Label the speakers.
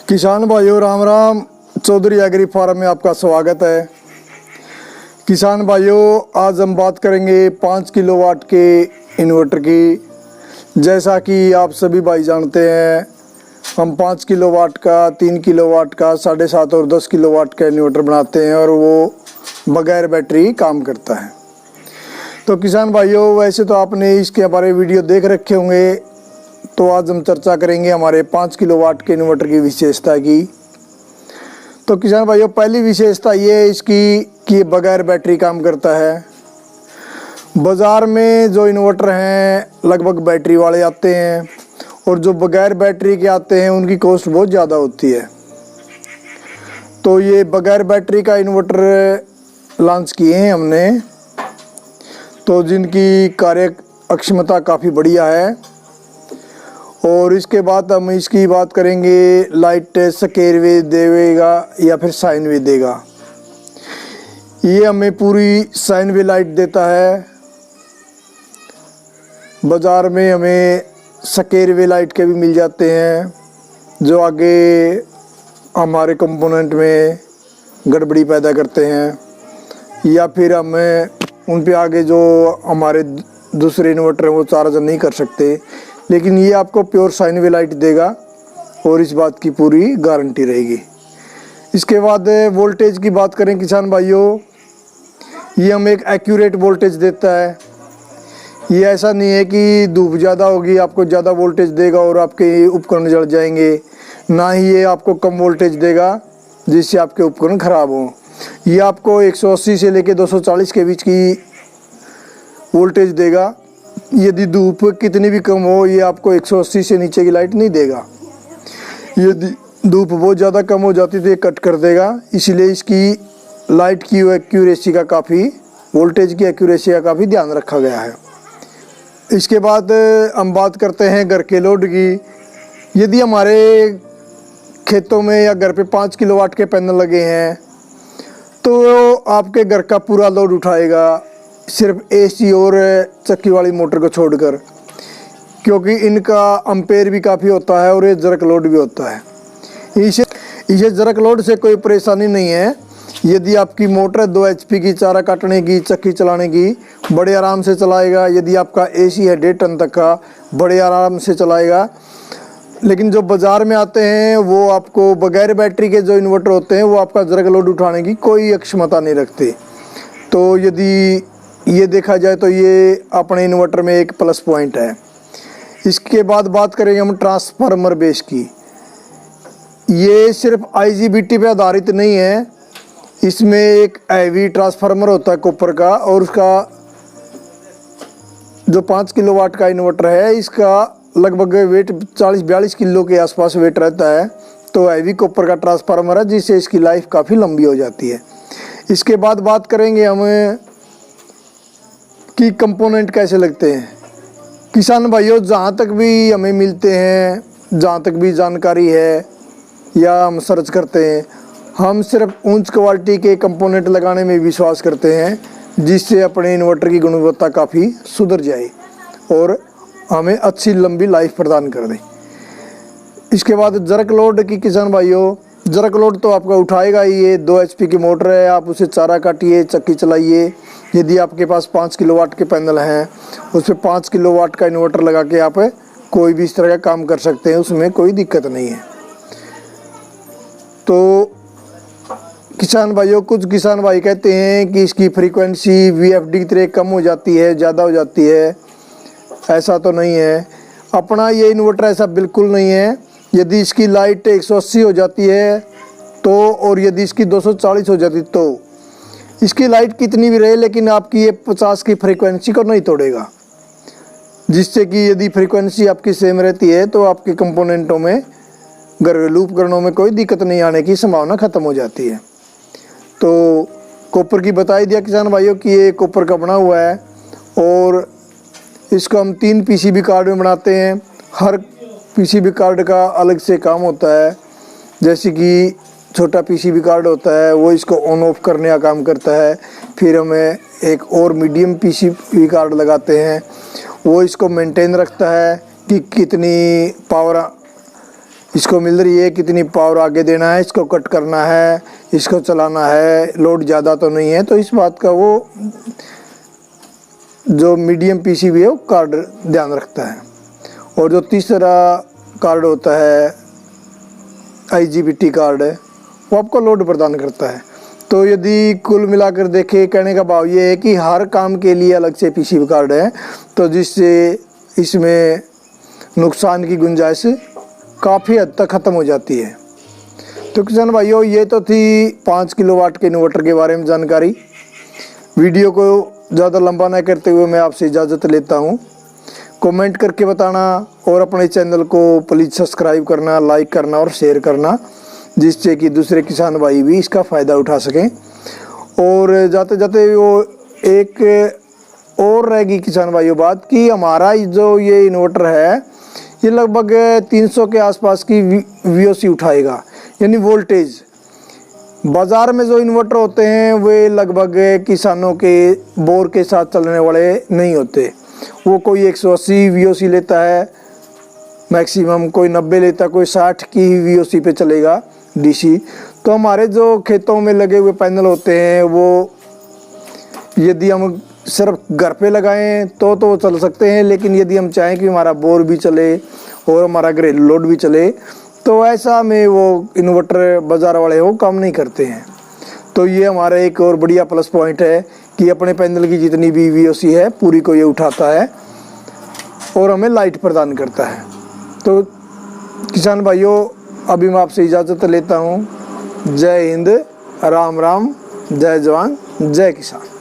Speaker 1: किसान भाइयों Ram Ram. Chaudhary agree farm में आपका स्वागत है। किसान भाइयों, आज हम बात करेंगे 5 किलोवाट के इन्वर्टर की। जैसा कि आप सभी भाई जानते हैं, हम 5 किलोवाट का, 3 किलोवाट का, 7.5 और 10 किलोवाट का इन्वर्टर बनाते हैं और वो बगैर बैटरी काम करता है। तो किसान भाइयों, वैसे तो आपने इसके बारे में वीडियो देख रखे होंगे, तो आज हम चर्चा करेंगे हमारे 5 किलोवाट के इन्वर्टर की विशेषता की। तो किसान भाइयों, पहली विशेषता ये है इसकी कि ये बगैर बैटरी काम करता है। बाज़ार में जो इन्वर्टर हैं लगभग बैटरी वाले आते हैं और जो बगैर बैटरी के आते हैं उनकी कॉस्ट बहुत ज़्यादा होती है। तो ये बगैर बैटरी का इन्वर्टर लॉन्च किए हैं हमने, तो जिनकी कार्य अक्षमता काफ़ी बढ़िया है। और इसके बाद हम इसकी बात करेंगे, लाइट स्क्वायर वेव देगा या फिर साइन वेव देगा। ये हमें पूरी साइन वेव लाइट देता है। बाज़ार में हमें स्क्वायर वेव लाइट के भी मिल जाते हैं जो आगे हमारे कंपोनेंट में गड़बड़ी पैदा करते हैं, या फिर हमें उन पे आगे जो हमारे दूसरे इन्वर्टर हैं वो चार्ज नहीं कर सकते। लेकिन ये आपको प्योर साइन वेव लाइट देगा और इस बात की पूरी गारंटी रहेगी। इसके बाद वोल्टेज की बात करें किसान भाइयों, ये हमें एक एक्यूरेट वोल्टेज देता है। ये ऐसा नहीं है कि धूप ज़्यादा होगी आपको ज़्यादा वोल्टेज देगा और आपके उपकरण जल जाएंगे, ना ही ये आपको कम वोल्टेज देगा जिससे आपके उपकरण ख़राब हों। ये आपको 180 से लेकर 240 के बीच की वोल्टेज देगा। यदि धूप कितनी भी कम हो, ये आपको 180 से नीचे की लाइट नहीं देगा। यदि धूप बहुत ज़्यादा कम हो जाती तो ये कट कर देगा। इसलिए इसकी लाइट की एक्यूरेसी का काफ़ी, वोल्टेज की एक्यूरेसी का काफ़ी ध्यान रखा गया है। इसके बाद हम बात करते हैं घर के लोड की। यदि हमारे खेतों में या घर पे 5 किलोवाट के पैनल लगे हैं तो आपके घर का पूरा लोड उठाएगा, सिर्फ एसी और चक्की वाली मोटर को छोड़कर, क्योंकि इनका अम्पेयर भी काफ़ी होता है और ये जरक लोड भी होता है। इसे जरक लोड से कोई परेशानी नहीं है। यदि आपकी मोटर 2 HP की, चारा काटने की, चक्की चलाने की, बड़े आराम से चलाएगा। यदि आपका एसी है 1.5 टन तक का, बड़े आराम से चलाएगा। लेकिन जो बाज़ार में आते हैं वो आपको बगैर बैटरी के जो इन्वर्टर होते हैं वो आपका जरक लोड उठाने की कोई क्षमता नहीं रखते। तो यदि ये देखा जाए तो ये अपने इन्वर्टर में एक प्लस पॉइंट है। इसके बाद बात करेंगे हम ट्रांसफार्मर बेस की। ये सिर्फ IGBT पे आधारित नहीं है, इसमें एक हैवी ट्रांसफार्मर होता है कॉपर का, और उसका जो 5 किलोवाट का इन्वर्टर है इसका लगभग वेट 40-42 किलो के आसपास वेट रहता है। तो हैवी कॉपर का ट्रांसफार्मर है जिससे इसकी लाइफ काफ़ी लंबी हो जाती है। इसके बाद बात करेंगे हम कि कंपोनेंट कैसे लगते हैं। किसान भाइयों, जहाँ तक भी हमें मिलते हैं, जहाँ तक भी जानकारी है या हम सर्च करते हैं, हम सिर्फ उच्च क्वालिटी के कंपोनेंट लगाने में विश्वास करते हैं जिससे अपने इन्वर्टर की गुणवत्ता काफ़ी सुधर जाए और हमें अच्छी लंबी लाइफ प्रदान कर दे। इसके बाद जरक लोड की किसान भाइयों, जरक लोड तो आपका उठाएगा ही। ये 2 HP की मोटर है, आप उसे चारा काटिए, चक्की चलाइए। यदि आपके पास 5 किलोवाट के पैनल हैं, उस पर 5 किलोवाट का इन्वर्टर लगा के आप कोई भी इस तरह का काम कर सकते हैं, उसमें कोई दिक्कत नहीं है। तो किसान भाइयों, कुछ किसान भाई कहते हैं कि इसकी फ्रीक्वेंसी VFD की तरह कम हो जाती है, ज़्यादा हो जाती है। ऐसा तो नहीं है। अपना ये इन्वर्टर ऐसा बिल्कुल नहीं है। यदि इसकी लाइट 180 हो जाती है तो, और यदि इसकी 240 हो जाती तो, इसकी लाइट कितनी भी रहे लेकिन आपकी ये 50 की फ्रीक्वेंसी को नहीं तोड़ेगा। जिससे कि यदि फ्रीक्वेंसी आपकी सेम रहती है तो आपके कंपोनेंटों में, घरेलू उपकरणों में कोई दिक्कत नहीं आने की संभावना ख़त्म हो जाती है। तो कॉपर की बता ही दिया किसान भाइयों कि ये कॉपर का बना हुआ है और इसको हम 3 PCB कार्ड में बनाते हैं। हर PCB कार्ड का अलग से काम होता है। जैसे कि छोटा PCB कार्ड होता है वो इसको ऑन ऑफ करने का काम करता है। फिर हमें एक और मीडियम PCB कार्ड लगाते हैं, वो इसको मेंटेन रखता है कि कितनी पावर इसको मिल रही है, कितनी पावर आगे देना है, इसको कट करना है, इसको चलाना है, लोड ज़्यादा तो नहीं है। तो इस बात का वो जो मीडियम पीसीबी है वो कार्ड ध्यान रखता है। और जो तीसरा कार्ड होता है IGBT कार्ड है, वो आपको लोड प्रदान करता है। तो यदि कुल मिलाकर देखें, कहने का भाव ये है कि हर काम के लिए अलग से पीसीबी कार्ड है, तो जिससे इसमें नुकसान की गुंजाइश काफ़ी हद तक ख़त्म हो जाती है। तो किसान भाइयों, ये तो थी 5 किलोवाट के इन्वर्टर के बारे में जानकारी। वीडियो को ज़्यादा लंबा न करते हुए मैं आपसे इजाज़त लेता हूँ। कमेंट करके बताना और अपने चैनल को प्लीज़ सब्सक्राइब करना, लाइक करना और शेयर करना, जिससे कि दूसरे किसान भाई भी इसका फ़ायदा उठा सकें। और जाते जाते वो एक और रहेगी किसान भाइयों बात कि हमारा जो ये इन्वर्टर है ये लगभग 300 के आसपास की VOC उठाएगा, यानी वोल्टेज। बाज़ार में जो इन्वर्टर होते हैं वे लगभग किसानों के बोर के साथ चलने वाले नहीं होते। वो कोई 180 VOC लेता है मैक्सिमम, कोई 90 लेता, कोई 60 की ही VOC पे चलेगा DC। तो हमारे जो खेतों में लगे हुए पैनल होते हैं वो यदि हम सिर्फ घर पे लगाएं तो चल सकते हैं, लेकिन यदि हम चाहें कि हमारा बोर भी चले और हमारा घरेलू लोड भी चले, तो ऐसा में वो इन्वर्टर बाज़ार वाले वो काम नहीं करते हैं। तो ये हमारा एक और बढ़िया प्लस पॉइंट है कि अपने पैनल की जितनी भी VOC है पूरी को ये उठाता है और हमें लाइट प्रदान करता है। तो किसान भाइयों, अभी मैं आपसे इजाज़त लेता हूँ। जय हिंद, राम राम, जय जवान, जय किसान।